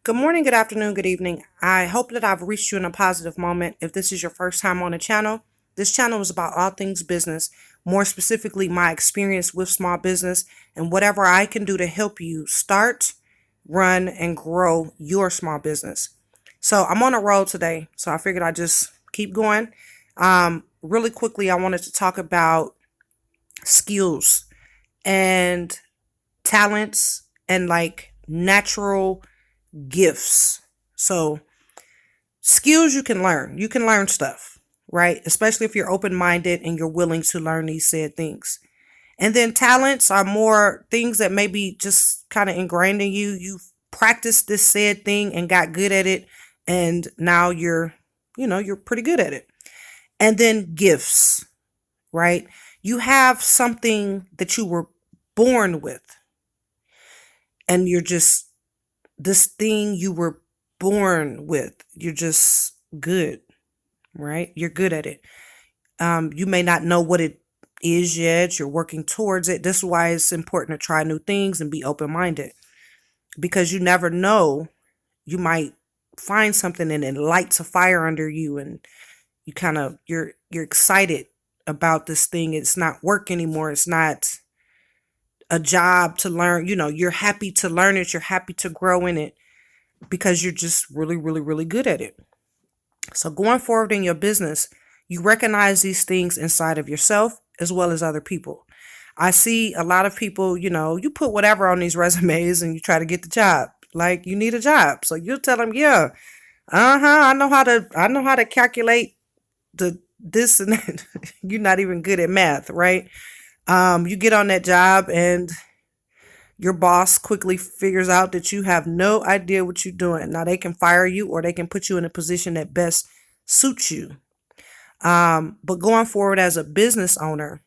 Good morning, good afternoon, good evening. I hope that I've reached you in a positive moment. If this is your first time on the channel, this channel is about all things business, more specifically my experience with small business and whatever I can do to help you start, run, and grow your small business. So I'm on a roll today, so I figured I'd just keep going. Really quickly, I wanted to talk about skills and talents and like natural gifts. So, skills you can learn. You can learn stuff, right? Especially if you're open minded and you're willing to learn these said things. And then talents are more things that maybe just kind of ingrained in you. You've practiced this said thing and got good at it. And now you're pretty good at it. And then gifts, right? You have something that you were born with, and you're just this thing you were born with. You're just good, right? You're good at it. You may not know what it is yet. You're working towards it. This is why it's important to try new things and be open minded, because you never know. You might find something and it lights a fire under you, and you're excited about this thing. It's not work anymore. It's not a job to learn. You're happy to learn it. You're happy to grow in it because you're just really, really, really good at it. So going forward in your business, you recognize these things inside of yourself as well as other people. I see a lot of people, you put whatever on these resumes and you try to get the job. Like, you need a job. So you'll tell them, yeah, I know how to calculate the this and that. You're not even good at math, right? You get on that job and your boss quickly figures out that you have no idea what you're doing. Now they can fire you or they can put you in a position that best suits you. But going forward as a business owner,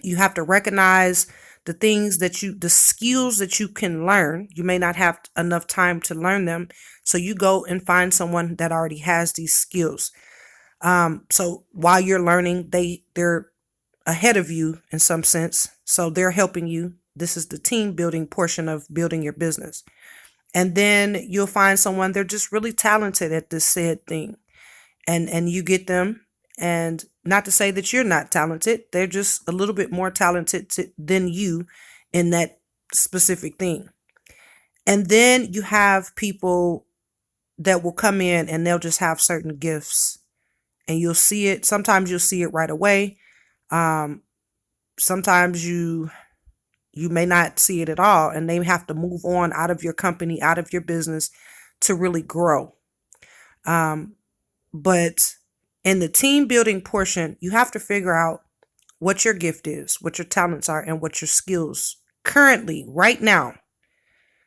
you have to recognize the skills that you can learn. You may not have enough time to learn them. So you go and find someone that already has these skills. So while you're learning, they're ahead of you in some sense. So they're helping you. This is the team building portion of building your business. And then you'll find someone, they're just really talented at this said thing. And you get them. And not to say that you're not talented, they're just a little bit more talented than you in that specific thing. And then you have people that will come in and they'll just have certain gifts. And you'll see it. Sometimes you'll see it right away. Sometimes you may not see it at all, and they have to move on out of your company, out of your business to really grow. But in the team building portion, you have to figure out what your gift is, what your talents are, and what your skills currently, right now.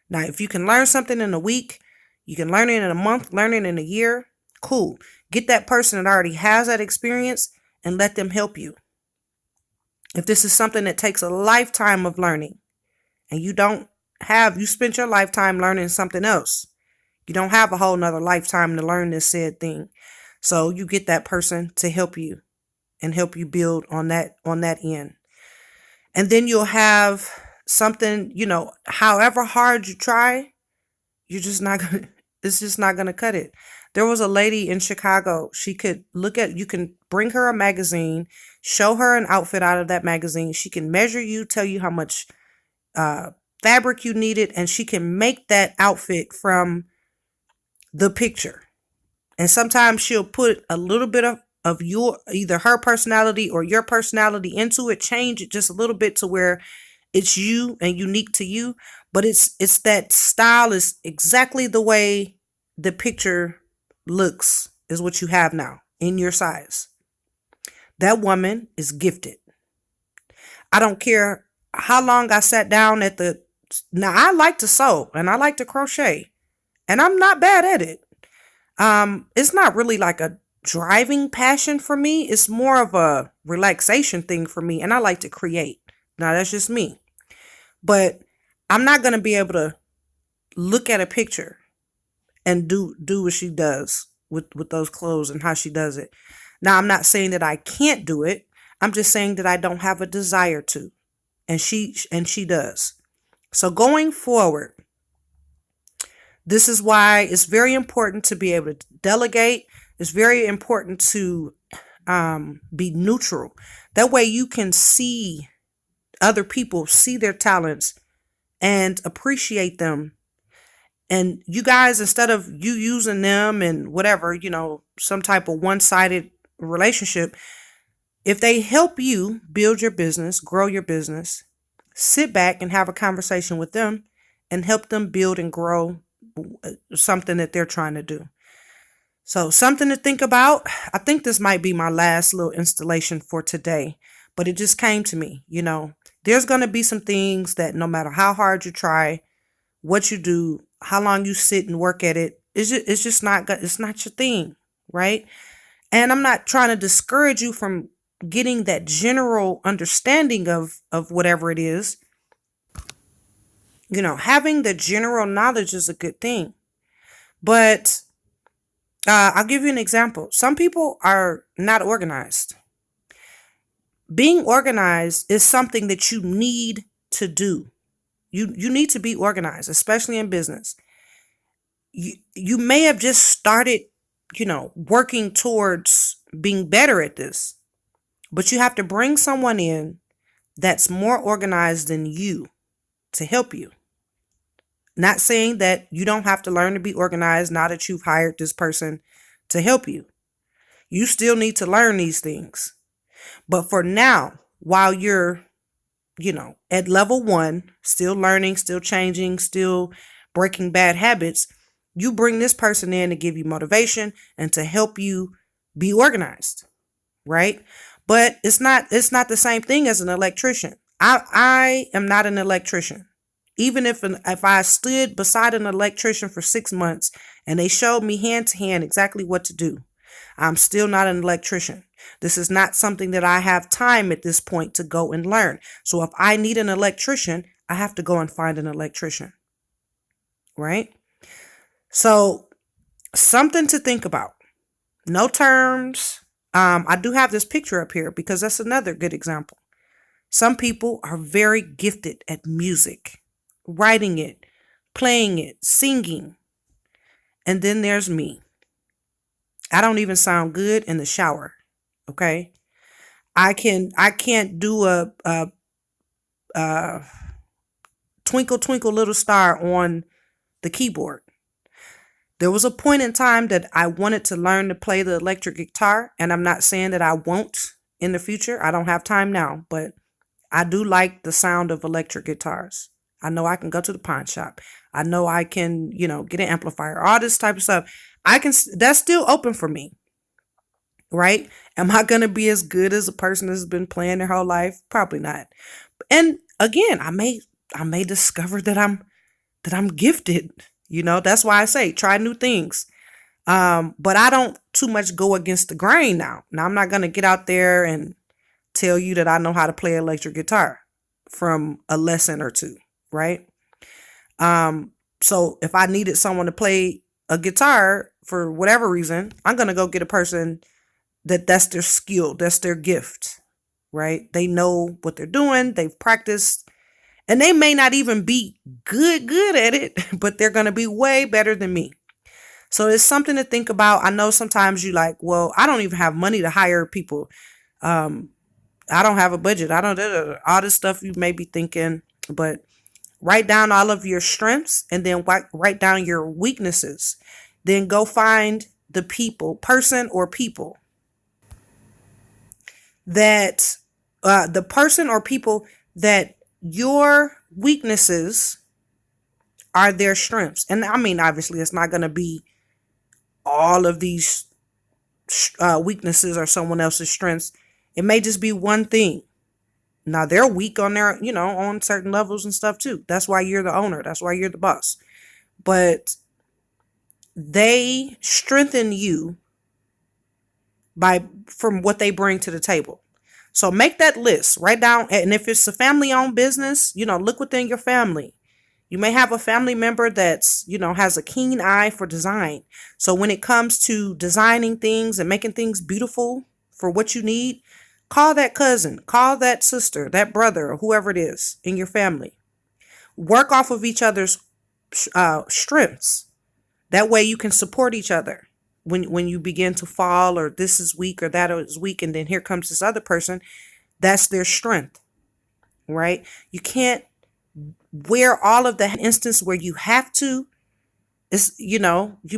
Now, if you can learn something in a week, you can learn it in a month, learn it in a year, cool. Get that person that already has that experience and let them help you. If this is something that takes a lifetime of learning and you spent your lifetime learning something else, you don't have a whole nother lifetime to learn this said thing. So you get that person to help you and help you build on that end. And then you'll have something, however hard you try, it's just not going to cut it. There was a lady in Chicago. You can bring her a magazine, show her an outfit out of that magazine. She can measure you, tell you how much fabric you needed, and she can make that outfit from the picture. And sometimes she'll put a little bit of either her personality or your personality into it, change it just a little bit to where it's you and unique to you. But it's that style is exactly the way the picture looks is what you have now in your size. That woman is gifted. I don't care how long I sat down now I like to sew and I like to crochet and I'm not bad at it. It's not really like a driving passion for me. It's more of a relaxation thing for me. And I like to create. Now that's just me, but I'm not going to be able to look at a picture and do what she does with those clothes and how she does it. Now, I'm not saying that I can't do it. I'm just saying that I don't have a desire to, and she does. So going forward, This is why it's very important to be able to delegate. It's very important to be neutral. That way you can see other people, see their talents, and appreciate them. And you guys, instead of you using them and whatever, some type of one-sided relationship, if they help you build your business, grow your business, sit back and have a conversation with them and help them build and grow something that they're trying to do. So something to think about. I think this might be my last little installation for today, but it just came to me, there's going to be some things that no matter how hard you try, what you do, how long you sit and work at it, it's just not good. It's not your thing, right? And I'm not trying to discourage you from getting that general understanding of whatever it is. Having the general knowledge is a good thing. But I'll give you an example. Some people are not organized. Being organized is something that you need to do. You need to be organized, especially in business. You may have just started, working towards being better at this, but you have to bring someone in that's more organized than you to help you. Not saying that you don't have to learn to be organized now that you've hired this person to help you. You still need to learn these things. But for now, while you're, at level 1, still learning, still changing, still breaking bad habits, you bring this person in to give you motivation and to help you be organized, right? But it's not the same thing as an electrician. I am not an electrician. Even if I stood beside an electrician for 6 months and they showed me hand to hand exactly what to do, I'm still not an electrician. This is not something that I have time at this point to go and learn. So if I need an electrician, I have to go and find an electrician, right? So something to think about. No terms. I do have this picture up here because that's another good example. Some people are very gifted at music, writing it, playing it, singing. And then there's me. I don't even sound good in the shower. Okay. I can't do a twinkle, twinkle, little star on the keyboard. There was a point in time that I wanted to learn to play the electric guitar, and I'm not saying that I won't in the future. I don't have time now, but I do like the sound of electric guitars. I know I can go to the pawn shop. I know I can, get an amplifier, all this type of stuff. That's still open for me, right? Am I going to be as good as a person that's been playing their whole life? Probably not. And again, I may discover that I'm gifted. That's why I say try new things. But I don't too much go against the grain now. Now, I'm not going to get out there and tell you that I know how to play electric guitar from a lesson or two, right? So if I needed someone to play a guitar for whatever reason, I'm going to go get a person that's their skill, that's their gift, right? They know what they're doing. They've practiced. And they may not even be good at it, but they're going to be way better than me. So it's something to think about. I know sometimes you like, well, I don't even have money to hire people. I don't have a budget. I don't all this stuff you may be thinking, but write down all of your strengths and then write down your weaknesses. Then go find the person or people that your weaknesses are their strengths. And I mean, obviously, it's not going to be all of these weaknesses are someone else's strengths. It may just be one thing. Now, they're weak on their, on certain levels and stuff too. That's why you're the owner. That's why you're the boss. But they strengthen you from what they bring to the table. So make that list, write down. And if it's a family owned business, look within your family. You may have a family member that's, has a keen eye for design. So when it comes to designing things and making things beautiful for what you need, call that cousin, call that sister, that brother, or whoever it is in your family. Work off of each other's strengths. That way you can support each other. When you begin to fall, or this is weak or that is weak, and then here comes this other person, that's their strength, right? You can't wear all of the instance where you have to. It's, you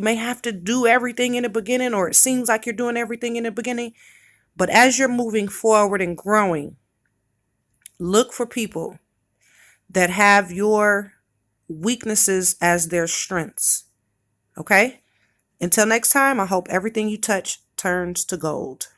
may have to do everything in the beginning, or it seems like you're doing everything in the beginning. But as you're moving forward and growing, look for people that have your weaknesses as their strengths. Okay? Until next time, I hope everything you touch turns to gold.